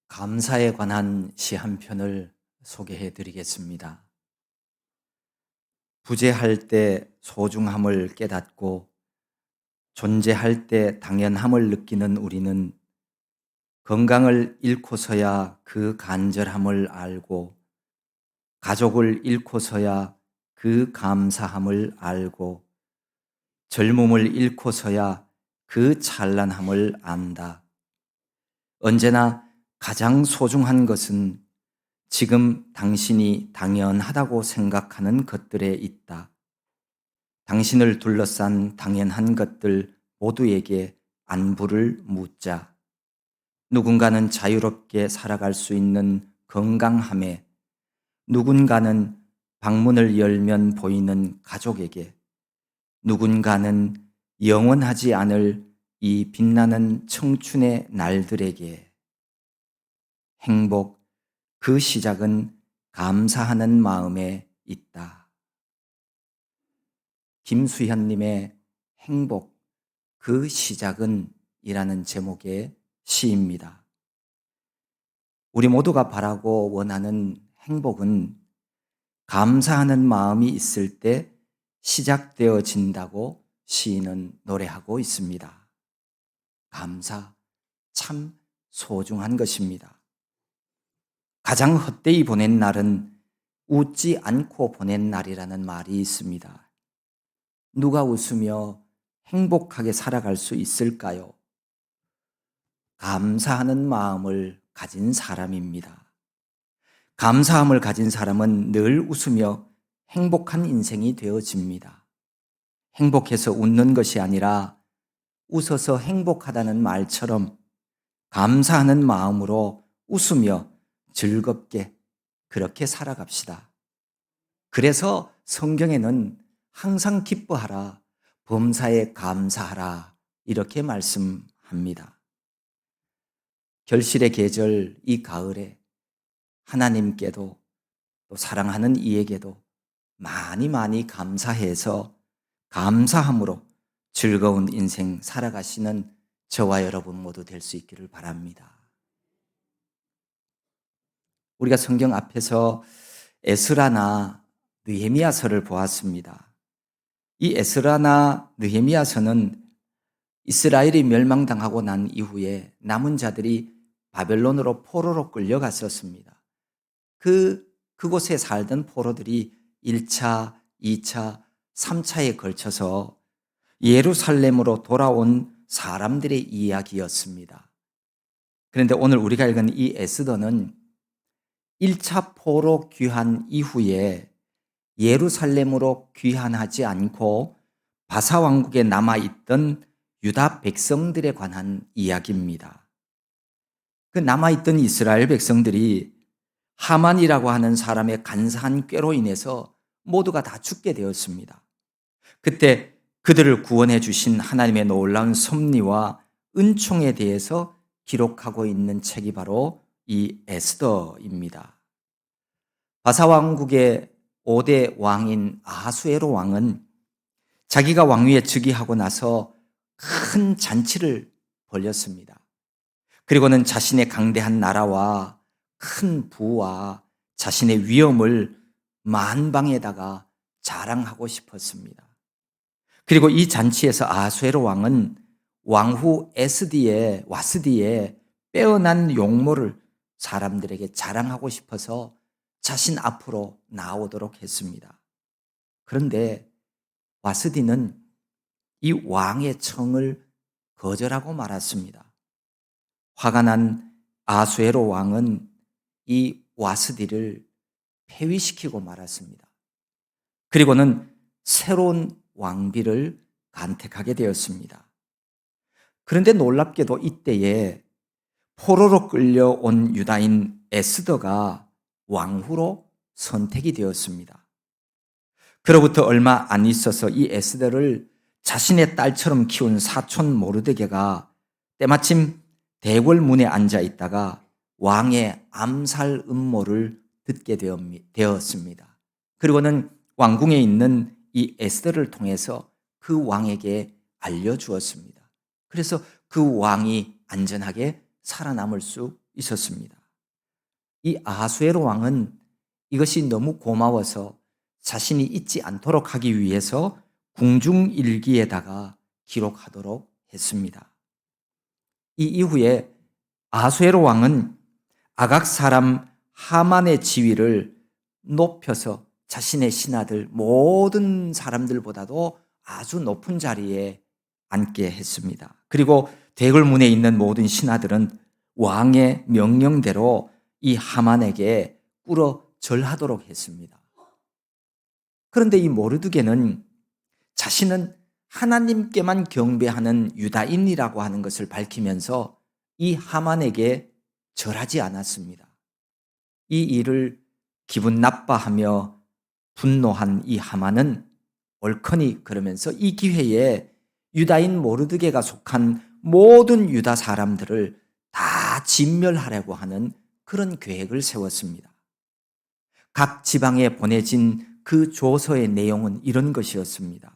감사에 관한 시 한 편을 소개해 드리겠습니다. 부재할 때 소중함을 깨닫고 존재할 때 당연함을 느끼는 우리는 건강을 잃고서야 그 간절함을 알고 가족을 잃고서야 그 감사함을 알고 젊음을 잃고서야 그 찬란함을 안다. 언제나 가장 소중한 것은 지금 당신이 당연하다고 생각하는 것들에 있다. 당신을 둘러싼 당연한 것들 모두에게 안부를 묻자. 누군가는 자유롭게 살아갈 수 있는 건강함에, 누군가는 방문을 열면 보이는 가족에게, 누군가는 영원하지 않을 이 빛나는 청춘의 날들에게. 행복, 그 시작은 감사하는 마음에 있다. 김수현님의 행복, 그 시작은 이라는 제목의 시입니다. 우리 모두가 바라고 원하는 행복은 감사하는 마음이 있을 때 시작되어진다고 시인은 노래하고 있습니다. 감사, 참 소중한 것입니다. 가장 헛되이 보낸 날은 웃지 않고 보낸 날이라는 말이 있습니다. 누가 웃으며 행복하게 살아갈 수 있을까요? 감사하는 마음을 가진 사람입니다. 감사함을 가진 사람은 늘 웃으며 행복한 인생이 되어집니다. 행복해서 웃는 것이 아니라 웃어서 행복하다는 말처럼 감사하는 마음으로 웃으며 즐겁게 그렇게 살아갑시다. 그래서 성경에는 항상 기뻐하라, 범사에 감사하라 이렇게 말씀합니다. 결실의 계절 이 가을에 하나님께도 또 사랑하는 이에게도 많이 감사해서 감사함으로 즐거운 인생 살아가시는 저와 여러분 모두 될 수 있기를 바랍니다. 우리가 성경 앞에서 에스라나 느헤미야서를 보았습니다. 이 에스라나 느헤미야서는 이스라엘이 멸망당하고 난 이후에 남은 자들이 바벨론으로 포로로 끌려갔었습니다. 그곳에 살던 포로들이 1차, 2차, 3차에 걸쳐서 예루살렘으로 돌아온 사람들의 이야기였습니다. 그런데 오늘 우리가 읽은 이 에스더는 1차 포로 귀환 이후에 예루살렘으로 귀환하지 않고 바사 왕국에 남아있던 유다 백성들에 관한 이야기입니다. 그 남아있던 이스라엘 백성들이 하만이라고 하는 사람의 간사한 꾀로 인해서 모두가 다 죽게 되었습니다. 그때 그들을 구원해 주신 하나님의 놀라운 섭리와 은총에 대해서 기록하고 있는 책이 바로 이 에스더입니다. 바사 왕국의 5대 왕인 아하수에로 왕은 자기가 왕위에 즉위하고 나서 큰 잔치를 벌였습니다. 그리고는 자신의 강대한 나라와 큰 부와 자신의 위엄을 만방에다가 자랑하고 싶었습니다. 그리고 이 잔치에서 아하수에로 왕은 왕후 와스디의 빼어난 용모를 사람들에게 자랑하고 싶어서 자신 앞으로 나오도록 했습니다. 그런데 와스디는 이 왕의 청을 거절하고 말았습니다. 화가 난 아하수에로 왕은 이 와스디를 폐위시키고 말았습니다. 그리고는 새로운 왕비를 간택하게 되었습니다. 그런데 놀랍게도 이때에 포로로 끌려온 유다인 에스더가 왕후로 선택이 되었습니다. 그로부터 얼마 안 있어서 이 에스더를 자신의 딸처럼 키운 사촌 모르드게가 때마침 대궐 문에 앉아 있다가 왕의 암살 음모를 듣게 되었습니다. 그리고는 왕궁에 있는 이 에스더를 통해서 그 왕에게 알려주었습니다. 그래서 그 왕이 안전하게 살아남을 수 있었습니다. 이 아하수에로 왕은 이것이 너무 고마워서 자신이 잊지 않도록 하기 위해서 궁중일기에다가 기록하도록 했습니다. 이 이후에 아하수에로 왕은 아각 사람 하만의 지위를 높여서 자신의 신하들 모든 사람들보다도 아주 높은 자리에 앉게 했습니다. 그리고 대궐문에 있는 모든 신하들은 왕의 명령대로 이 하만에게 꿇어 절하도록 했습니다. 그런데 이 모르드게는 자신은 하나님께만 경배하는 유다인이라고 하는 것을 밝히면서 이 하만에게 절하지 않았습니다. 이 일을 기분 나빠하며 분노한 이 하만은 옳거니 그러면서 이 기회에 유다인 모르드게가 속한 모든 유다 사람들을 다 진멸하려고 하는 그런 계획을 세웠습니다. 각 지방에 보내진 그 조서의 내용은 이런 것이었습니다.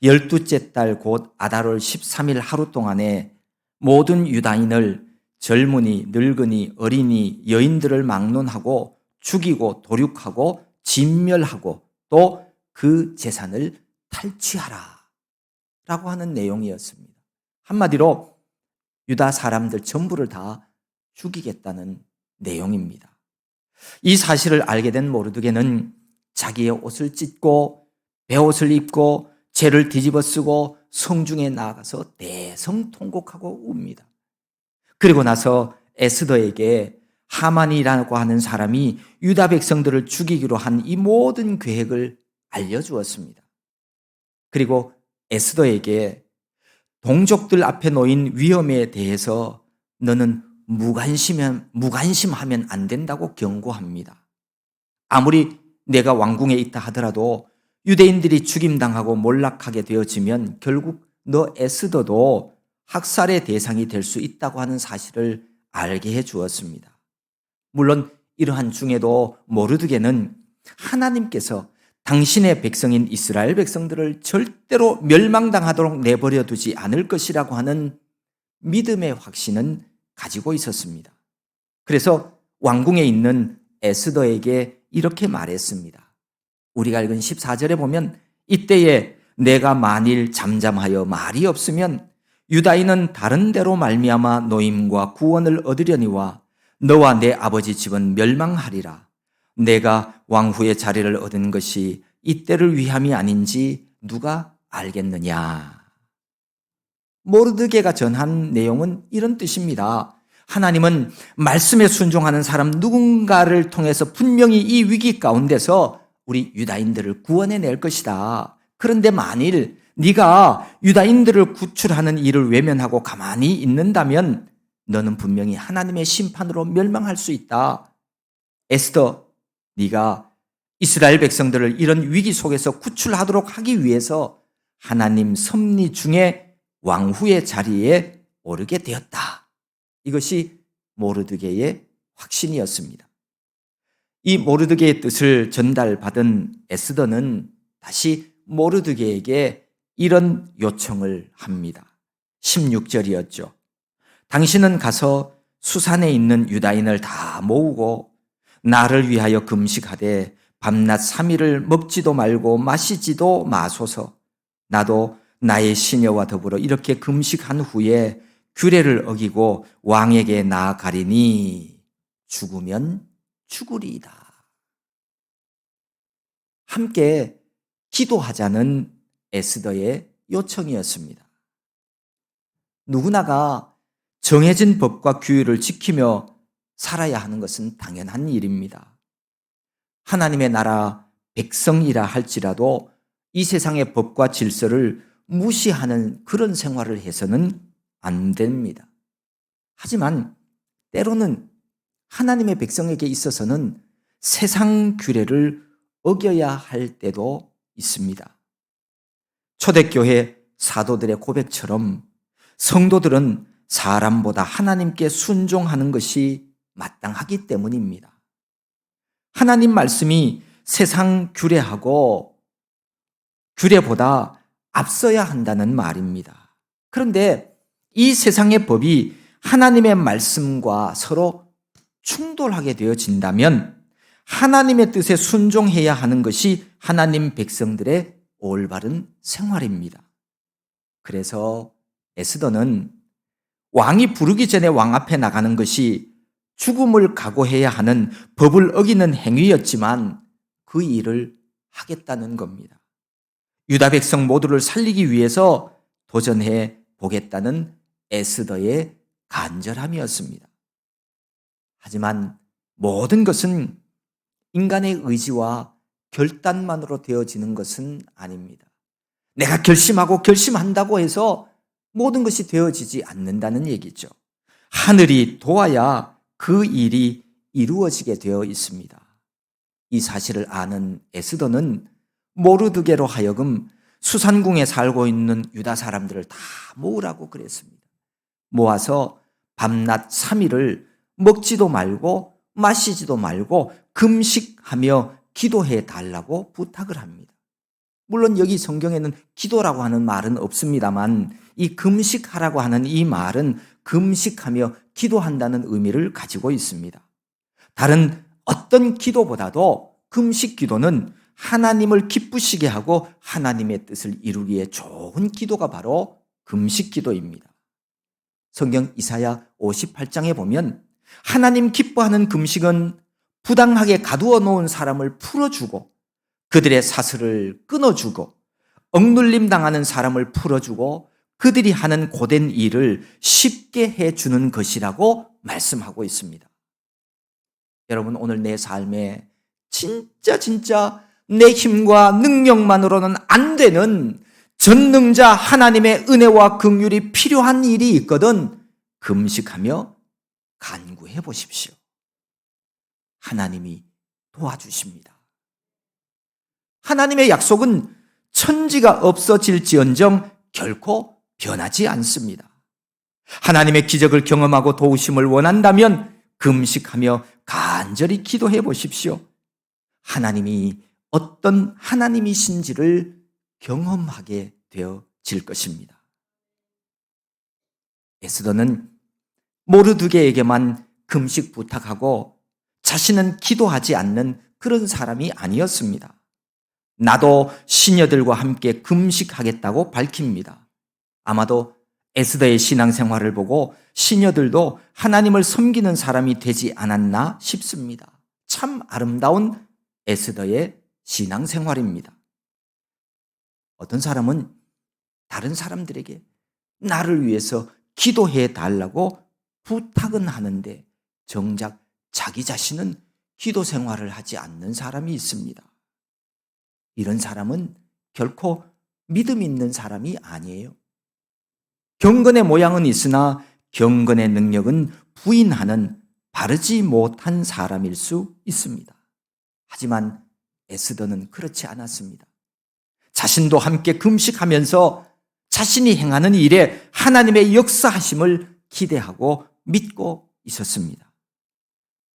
12째 달 곧 아달월 13일 하루 동안에 모든 유다인을 젊은이, 늙은이, 어린이, 여인들을 막론하고 죽이고 도륙하고 진멸하고 또 그 재산을 탈취하라 라고 하는 내용이었습니다. 한마디로 유다 사람들 전부를 다 죽이겠다는 내용입니다. 이 사실을 알게 된 모르드게는 자기의 옷을 찢고 베옷을 입고 죄를 뒤집어 쓰고 성중에 나아가서 대성통곡하고 웁니다. 그리고 나서 에스더에게 하만이라고 하는 사람이 유다 백성들을 죽이기로 한 이 모든 계획을 알려주었습니다. 그리고 에스더에게 동족들 앞에 놓인 위험에 대해서 너는 무관심하면 안 된다고 경고합니다. 아무리 내가 왕궁에 있다 하더라도 유대인들이 죽임당하고 몰락하게 되어지면 결국 너 에스더도 학살의 대상이 될 수 있다고 하는 사실을 알게 해 주었습니다. 물론 이러한 중에도 모르드게는 하나님께서 당신의 백성인 이스라엘 백성들을 절대로 멸망당하도록 내버려 두지 않을 것이라고 하는 믿음의 확신은 가지고 있었습니다. 그래서 왕궁에 있는 에스더에게 이렇게 말했습니다. 우리가 읽은 14절에 보면 이때에 내가 만일 잠잠하여 말이 없으면 유다인은 다른 데로 말미암아 노임과 구원을 얻으려니와 너와 내 아버지 집은 멸망하리라. 내가 왕후의 자리를 얻은 것이 이때를 위함이 아닌지 누가 알겠느냐. 모르드게가 전한 내용은 이런 뜻입니다. 하나님은 말씀에 순종하는 사람 누군가를 통해서 분명히 이 위기 가운데서 우리 유다인들을 구원해낼 것이다. 그런데 만일 네가 유다인들을 구출하는 일을 외면하고 가만히 있는다면 너는 분명히 하나님의 심판으로 멸망할 수 있다. 에스더, 네가 이스라엘 백성들을 이런 위기 속에서 구출하도록 하기 위해서 하나님 섭리 중에 왕후의 자리에 오르게 되었다. 이것이 모르드게의 확신이었습니다. 이 모르드게의 뜻을 전달받은 에스더는 다시 모르드게에게 이런 요청을 합니다. 16절이었죠. 당신은 가서 수산에 있는 유다인을 다 모으고 나를 위하여 금식하되 밤낮 3일을 먹지도 말고 마시지도 마소서. 나도 나의 시녀와 더불어 이렇게 금식한 후에 규례를 어기고 왕에게 나아가리니 죽으면 죽으리이다. 함께 기도하자는 에스더의 요청이었습니다. 누구나가 정해진 법과 규율을 지키며 살아야 하는 것은 당연한 일입니다. 하나님의 나라 백성이라 할지라도 이 세상의 법과 질서를 무시하는 그런 생활을 해서는 안 됩니다. 하지만 때로는 하나님의 백성에게 있어서는 세상 규례를 어겨야 할 때도 있습니다. 초대교회 사도들의 고백처럼 성도들은 사람보다 하나님께 순종하는 것이 마땅하기 때문입니다. 하나님 말씀이 세상 규례보다 앞서야 한다는 말입니다. 그런데 이 세상의 법이 하나님의 말씀과 서로 충돌하게 되어진다면 하나님의 뜻에 순종해야 하는 것이 하나님 백성들의 올바른 생활입니다. 그래서 에스더는 왕이 부르기 전에 왕 앞에 나가는 것이 죽음을 각오해야 하는 법을 어기는 행위였지만 그 일을 하겠다는 겁니다. 유다 백성 모두를 살리기 위해서 도전해 보겠다는 에스더의 간절함이었습니다. 하지만 모든 것은 인간의 의지와 결단만으로 되어지는 것은 아닙니다. 내가 결심하고 결심한다고 해서 모든 것이 되어지지 않는다는 얘기죠. 하늘이 도와야 그 일이 이루어지게 되어 있습니다. 이 사실을 아는 에스더는 모르드게로 하여금 수산궁에 살고 있는 유다 사람들을 다 모으라고 그랬습니다. 모아서 밤낮 3일을 먹지도 말고 마시지도 말고 금식하며 기도해 달라고 부탁을 합니다. 물론 여기 성경에는 기도라고 하는 말은 없습니다만 이 금식하라고 하는 이 말은 금식하며 기도한다는 의미를 가지고 있습니다. 다른 어떤 기도보다도 금식 기도는 하나님을 기쁘시게 하고 하나님의 뜻을 이루기에 좋은 기도가 바로 금식 기도입니다. 성경 이사야 58장에 보면 하나님 기뻐하는 금식은 부당하게 가두어 놓은 사람을 풀어주고 그들의 사슬을 끊어주고 억눌림 당하는 사람을 풀어주고 그들이 하는 고된 일을 쉽게 해주는 것이라고 말씀하고 있습니다. 여러분, 오늘 내 삶에 진짜 내 힘과 능력만으로는 안 되는 전능자 하나님의 은혜와 긍휼이 필요한 일이 있거든 금식하며 간구해 보십시오. 하나님이 도와주십니다. 하나님의 약속은 천지가 없어질지언정 결코 변하지 않습니다. 하나님의 기적을 경험하고 도우심을 원한다면 금식하며 간절히 기도해 보십시오. 하나님이 어떤 하나님이신지를 경험하게 되어질 것입니다. 에스더는 모르드게에게만 금식 부탁하고 자신은 기도하지 않는 그런 사람이 아니었습니다. 나도 시녀들과 함께 금식하겠다고 밝힙니다. 아마도 에스더의 신앙생활을 보고 시녀들도 하나님을 섬기는 사람이 되지 않았나 싶습니다. 참 아름다운 에스더의 신앙생활입니다. 어떤 사람은 다른 사람들에게 나를 위해서 기도해 달라고 부탁은 하는데 정작 자기 자신은 기도 생활을 하지 않는 사람이 있습니다. 이런 사람은 결코 믿음 있는 사람이 아니에요. 경건의 모양은 있으나 경건의 능력은 부인하는 바르지 못한 사람일 수 있습니다. 하지만 에스더는 그렇지 않았습니다. 자신도 함께 금식하면서 자신이 행하는 일에 하나님의 역사하심을 기대하고 믿고 있었습니다.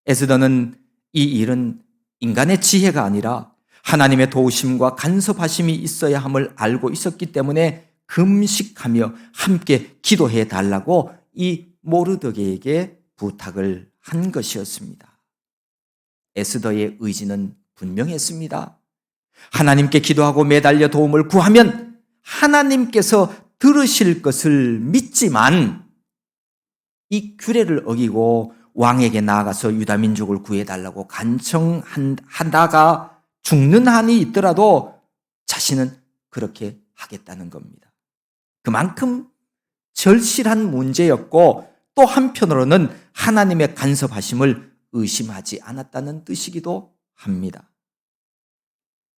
에스더는 이 일은 인간의 지혜가 아니라 하나님의 도우심과 간섭하심이 있어야 함을 알고 있었기 때문에 금식하며 함께 기도해 달라고 이 모르드게에게 부탁을 한 것이었습니다. 에스더의 의지는 분명했습니다. 하나님께 기도하고 매달려 도움을 구하면 하나님께서 들으실 것을 믿지만 이 규례를 어기고 왕에게 나아가서 유다 민족을 구해달라고 간청하다가 죽는 한이 있더라도 자신은 그렇게 하겠다는 겁니다. 그만큼 절실한 문제였고 또 한편으로는 하나님의 간섭하심을 의심하지 않았다는 뜻이기도 합니다.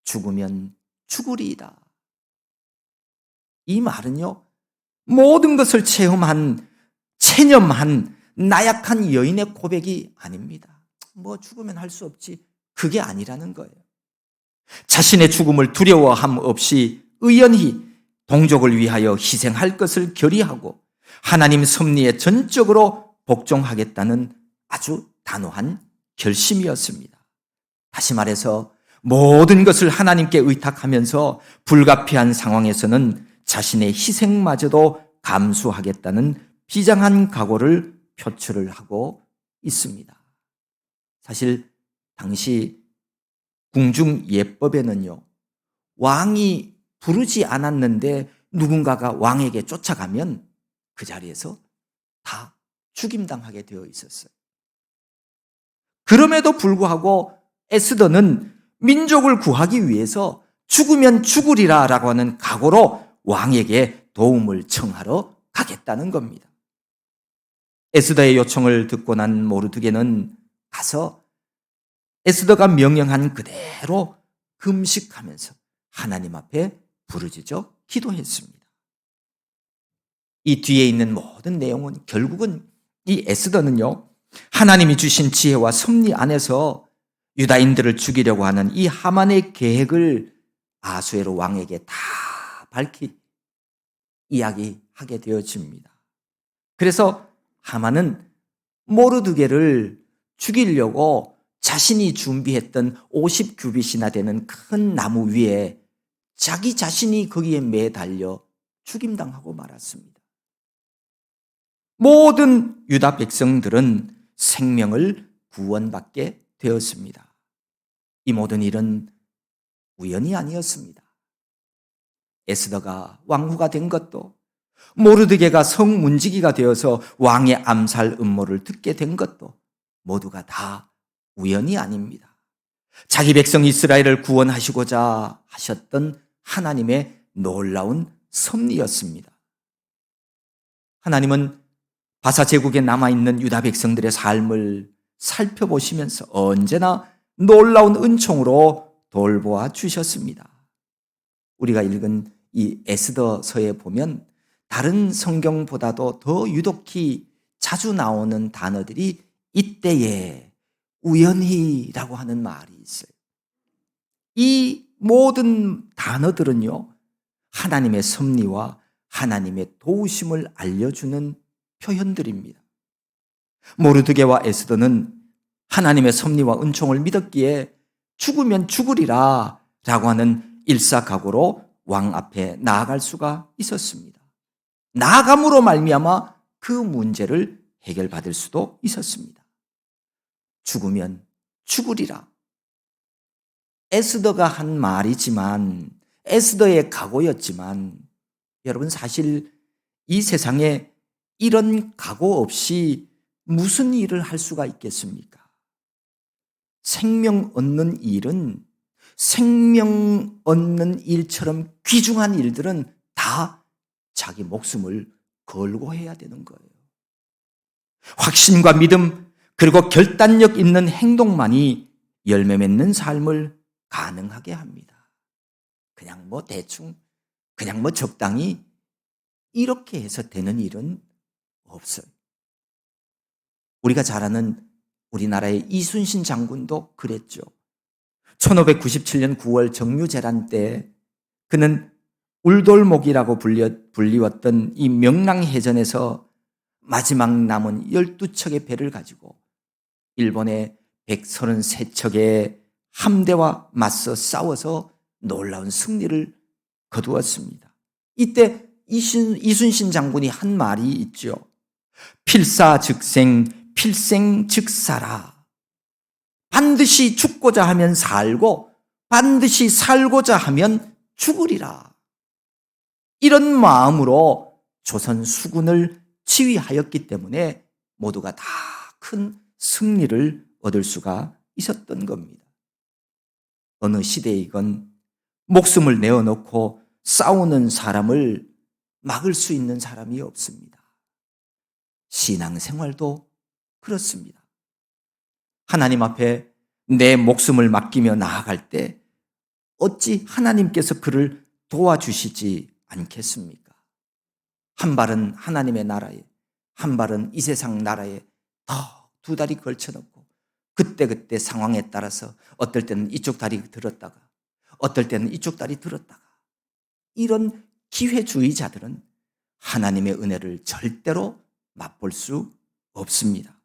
죽으면 죽으리이다. 이 말은요, 모든 것을 체념한 나약한 여인의 고백이 아닙니다. 뭐 죽으면 할 수 없지. 그게 아니라는 거예요. 자신의 죽음을 두려워함 없이 의연히 동족을 위하여 희생할 것을 결의하고 하나님 섭리에 전적으로 복종하겠다는 아주 단호한 결심이었습니다. 다시 말해서 모든 것을 하나님께 의탁하면서 불가피한 상황에서는 자신의 희생마저도 감수하겠다는 비장한 각오를 표출을 하고 있습니다. 사실 당시 궁중 예법에는요, 왕이 부르지 않았는데 누군가가 왕에게 쫓아가면 그 자리에서 다 죽임당하게 되어 있었어요. 그럼에도 불구하고 에스더는 민족을 구하기 위해서 죽으면 죽으리라 라고 하는 각오로 왕에게 도움을 청하러 가겠다는 겁니다. 에스더의 요청을 듣고 난 모르드게는 가서 에스더가 명령한 그대로 금식하면서 하나님 앞에 부르짖어 기도했습니다. 이 뒤에 있는 모든 내용은 결국은 이 에스더는요, 하나님이 주신 지혜와 섭리 안에서 유다인들을 죽이려고 하는 이 하만의 계획을 아수에로 왕에게 다 밝히 이야기하게 되어집니다. 그래서 하만은 모르드게를 죽이려고 자신이 준비했던 50규빗이나 되는 큰 나무 위에 자기 자신이 거기에 매달려 죽임당하고 말았습니다. 모든 유다 백성들은 생명을 구원받게 되었습니다. 이 모든 일은 우연이 아니었습니다. 에스더가 왕후가 된 것도, 모르드게가 성문지기가 되어서 왕의 암살 음모를 듣게 된 것도 모두가 다 우연이 아닙니다. 자기 백성 이스라엘을 구원하시고자 하셨던 하나님의 놀라운 섭리였습니다. 하나님은 바사 제국에 남아있는 유다 백성들의 삶을 살펴보시면서 언제나 놀라운 은총으로 돌보아 주셨습니다. 우리가 읽은 이 에스더서에 보면 다른 성경보다도 더 유독히 자주 나오는 단어들이 이때에 우연히라고 하는 말이 있어요. 이 모든 단어들은요, 하나님의 섭리와 하나님의 도우심을 알려주는 표현들입니다. 모르드게와 에스더는 하나님의 섭리와 은총을 믿었기에 죽으면 죽으리라 라고 하는 일사각오로 왕 앞에 나아갈 수가 있었습니다. 나아감으로 말미암아 그 문제를 해결받을 수도 있었습니다. 죽으면 죽으리라. 에스더가 한 말이지만, 에스더의 각오였지만, 여러분 사실 이 세상에 이런 각오 없이 무슨 일을 할 수가 있겠습니까? 생명 얻는 일은, 생명 얻는 일처럼 귀중한 일들은 다 자기 목숨을 걸고 해야 되는 거예요. 확신과 믿음, 그리고 결단력 있는 행동만이 열매 맺는 삶을 가능하게 합니다. 그냥 뭐 대충, 그냥 뭐 적당히 이렇게 해서 되는 일은 없어요. 우리가 잘 아는 우리나라의 이순신 장군도 그랬죠. 1597년 9월 정유재란 때 그는 울돌목이라고 불리웠던 이 명랑해전에서 마지막 남은 12척의 배를 가지고 일본의 133척의 함대와 맞서 싸워서 놀라운 승리를 거두었습니다. 이때 이순신 장군이 한 말이 있죠. 필사즉생, 필생즉사라. 반드시 죽고자 하면 살고 반드시 살고자 하면 죽으리라. 이런 마음으로 조선 수군을 지휘하였기 때문에 모두가 다 큰 승리를 얻을 수가 있었던 겁니다. 어느 시대이건 목숨을 내어놓고 싸우는 사람을 막을 수 있는 사람이 없습니다. 신앙생활도 그렇습니다. 하나님 앞에 내 목숨을 맡기며 나아갈 때 어찌 하나님께서 그를 도와주시지 않겠습니까? 한 발은 하나님의 나라에, 한 발은 이 세상 나라에 더 두 다리 걸쳐놓고 그때그때 상황에 따라서 어떨 때는 이쪽 다리 들었다가 어떨 때는 이쪽 다리 들었다가, 이런 기회주의자들은 하나님의 은혜를 절대로 맛볼 수 없습니다.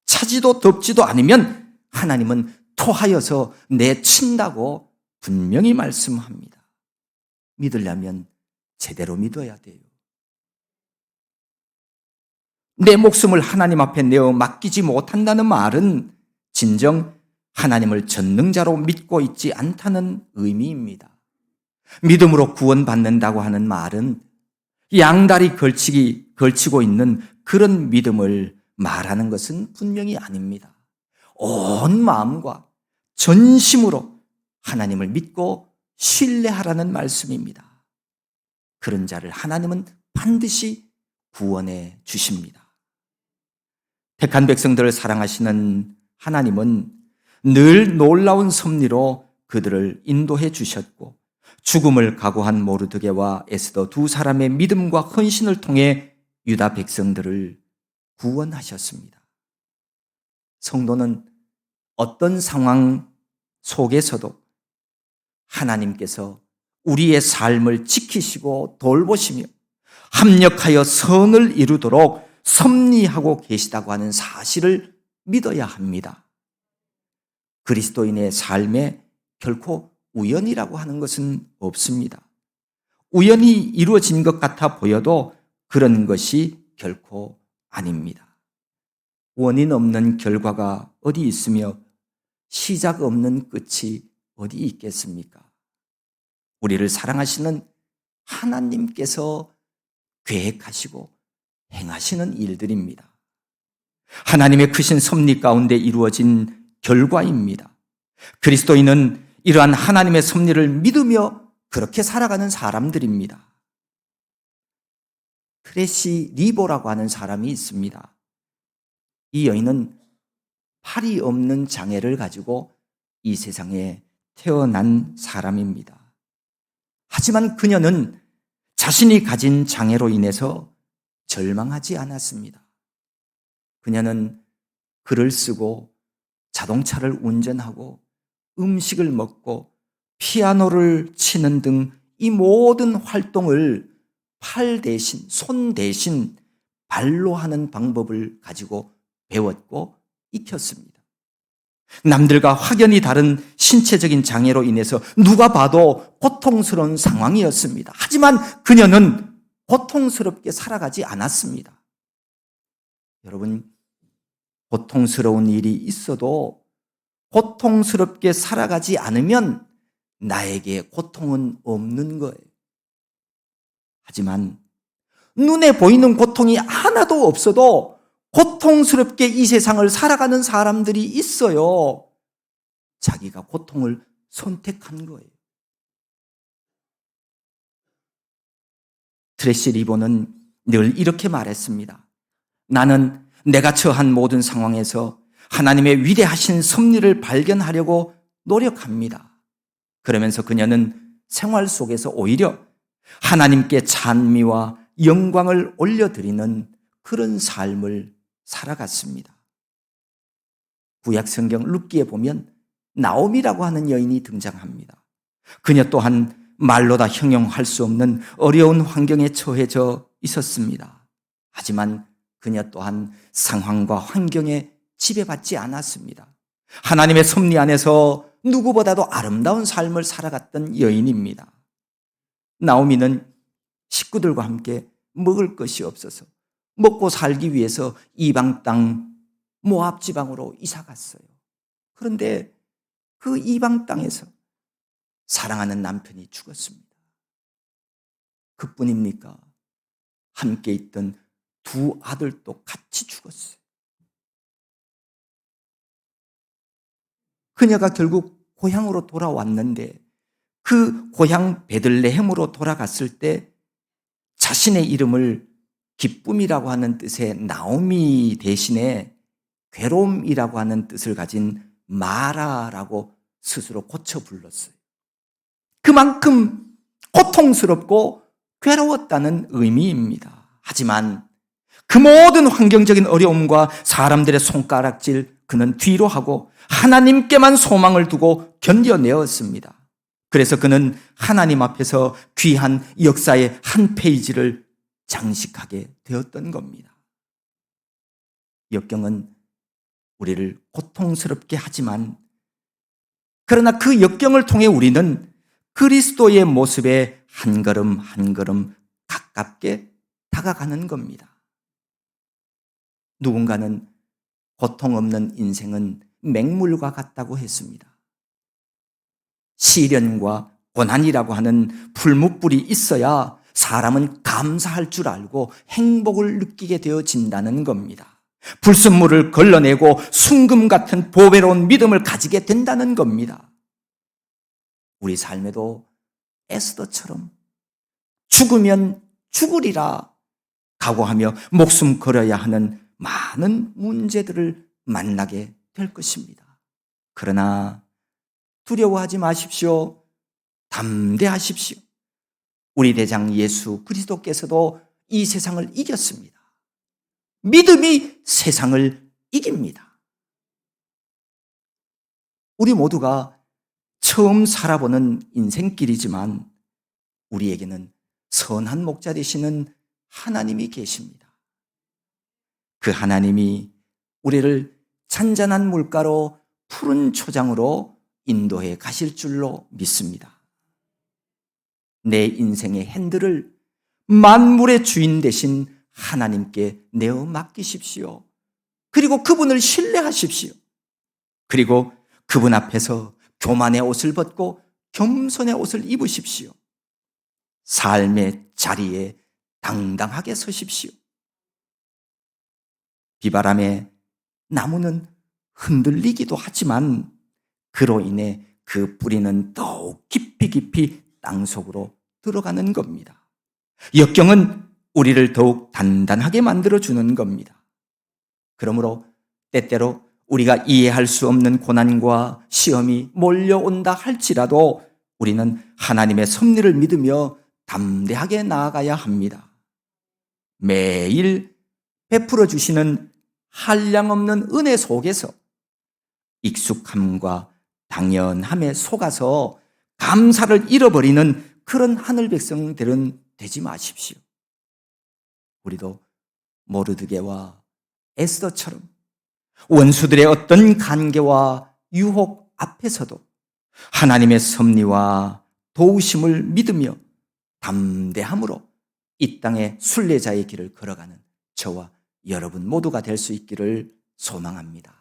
차지도 덥지도 않으면 하나님은 토하여서 내친다고 분명히 말씀합니다. 믿으려면 제대로 믿어야 돼요. 내 목숨을 하나님 앞에 내어 맡기지 못한다는 말은 진정 하나님을 전능자로 믿고 있지 않다는 의미입니다. 믿음으로 구원받는다고 하는 말은 양다리 걸치고 있는 그런 믿음을 말하는 것은 분명히 아닙니다. 온 마음과 전심으로 하나님을 믿고 신뢰하라는 말씀입니다. 그런 자를 하나님은 반드시 구원해 주십니다. 택한 백성들을 사랑하시는 하나님은 늘 놀라운 섭리로 그들을 인도해 주셨고 죽음을 각오한 모르드게와 에스더 두 사람의 믿음과 헌신을 통해 유다 백성들을 구원하셨습니다. 성도는 어떤 상황 속에서도 하나님께서 우리의 삶을 지키시고 돌보시며 합력하여 선을 이루도록 섭리하고 계시다고 하는 사실을 믿어야 합니다. 그리스도인의 삶에 결코 우연이라고 하는 것은 없습니다. 우연히 이루어진 것 같아 보여도 그런 것이 결코 아닙니다. 원인 없는 결과가 어디 있으며 시작 없는 끝이 어디 있겠습니까? 우리를 사랑하시는 하나님께서 계획하시고 행하시는 일들입니다. 하나님의 크신 섭리 가운데 이루어진 결과입니다. 그리스도인은 이러한 하나님의 섭리를 믿으며 그렇게 살아가는 사람들입니다. 트레시 리보라고 하는 사람이 있습니다. 이 여인은 팔이 없는 장애를 가지고 이 세상에 태어난 사람입니다. 하지만 그녀는 자신이 가진 장애로 인해서 절망하지 않았습니다. 그녀는 글을 쓰고 자동차를 운전하고 음식을 먹고 피아노를 치는 등 이 모든 활동을 팔 대신, 손 대신 발로 하는 방법을 가지고 배웠고 익혔습니다. 남들과 확연히 다른 신체적인 장애로 인해서 누가 봐도 고통스러운 상황이었습니다. 하지만 그녀는 고통스럽게 살아가지 않았습니다. 여러분, 고통스러운 일이 있어도 고통스럽게 살아가지 않으면 나에게 고통은 없는 거예요. 하지만 눈에 보이는 고통이 하나도 없어도 고통스럽게 이 세상을 살아가는 사람들이 있어요. 자기가 고통을 선택한 거예요. 트레시 리보는 늘 이렇게 말했습니다. 나는 내가 처한 모든 상황에서 하나님의 위대하신 섭리를 발견하려고 노력합니다. 그러면서 그녀는 생활 속에서 오히려 하나님께 찬미와 영광을 올려드리는 그런 삶을 살아갔습니다. 구약 성경 룻기에 보면 나오미라고 하는 여인이 등장합니다. 그녀 또한 말로 다 형용할 수 없는 어려운 환경에 처해져 있었습니다. 하지만 그녀 또한 상황과 환경에 지배받지 않았습니다. 하나님의 섭리 안에서 누구보다도 아름다운 삶을 살아갔던 여인입니다. 나오미는 식구들과 함께 먹을 것이 없어서 먹고 살기 위해서 이방 땅 모압 지방으로 이사 갔어요. 그런데 그 이방 땅에서 사랑하는 남편이 죽었습니다. 그뿐입니까? 함께 있던 두 아들도 같이 죽었어요. 그녀가 결국 고향으로 돌아왔는데 그 고향 베들레헴으로 돌아갔을 때 자신의 이름을 기쁨이라고 하는 뜻의 나오미 대신에 괴로움이라고 하는 뜻을 가진 마라라고 스스로 고쳐 불렀어요. 그만큼 고통스럽고 괴로웠다는 의미입니다. 하지만 그 모든 환경적인 어려움과 사람들의 손가락질 그는 뒤로 하고 하나님께만 소망을 두고 견뎌내었습니다. 그래서 그는 하나님 앞에서 귀한 역사의 한 페이지를 장식하게 되었던 겁니다. 역경은 우리를 고통스럽게 하지만 그러나 그 역경을 통해 우리는 그리스도의 모습에 한 걸음 한 걸음 가깝게 다가가는 겁니다. 누군가는 고통 없는 인생은 맹물과 같다고 했습니다. 시련과 고난이라고 하는 풀무불이 있어야 사람은 감사할 줄 알고 행복을 느끼게 되어진다는 겁니다. 불순물을 걸러내고 순금 같은 보배로운 믿음을 가지게 된다는 겁니다. 우리 삶에도 에스더처럼 죽으면 죽으리라 각오하며 목숨 걸어야 하는 많은 문제들을 만나게 될 것입니다. 그러나 두려워하지 마십시오. 담대하십시오. 우리 대장 예수 그리스도께서도 이 세상을 이겼습니다. 믿음이 세상을 이깁니다. 우리 모두가 처음 살아보는 인생길이지만 우리에게는 선한 목자 되시는 하나님이 계십니다. 그 하나님이 우리를 잔잔한 물가로 푸른 초장으로 인도해 가실 줄로 믿습니다. 내 인생의 핸들을 만물의 주인 되신 하나님께 내어 맡기십시오. 그리고 그분을 신뢰하십시오. 그리고 그분 앞에서 교만의 옷을 벗고 겸손의 옷을 입으십시오. 삶의 자리에 당당하게 서십시오. 비바람에 나무는 흔들리기도 하지만 그로 인해 그 뿌리는 더욱 깊이 땅속으로 들어가는 겁니다. 역경은 우리를 더욱 단단하게 만들어주는 겁니다. 그러므로 때때로 우리가 이해할 수 없는 고난과 시험이 몰려온다 할지라도 우리는 하나님의 섭리를 믿으며 담대하게 나아가야 합니다. 매일 베풀어 주시는 한량없는 은혜 속에서 익숙함과 당연함에 속아서 감사를 잃어버리는 그런 하늘 백성들은 되지 마십시오. 우리도 모르드게와 에스더처럼 원수들의 어떤 간계와 유혹 앞에서도 하나님의 섭리와 도우심을 믿으며 담대함으로 이 땅의 순례자의 길을 걸어가는 저와 여러분 모두가 될 수 있기를 소망합니다.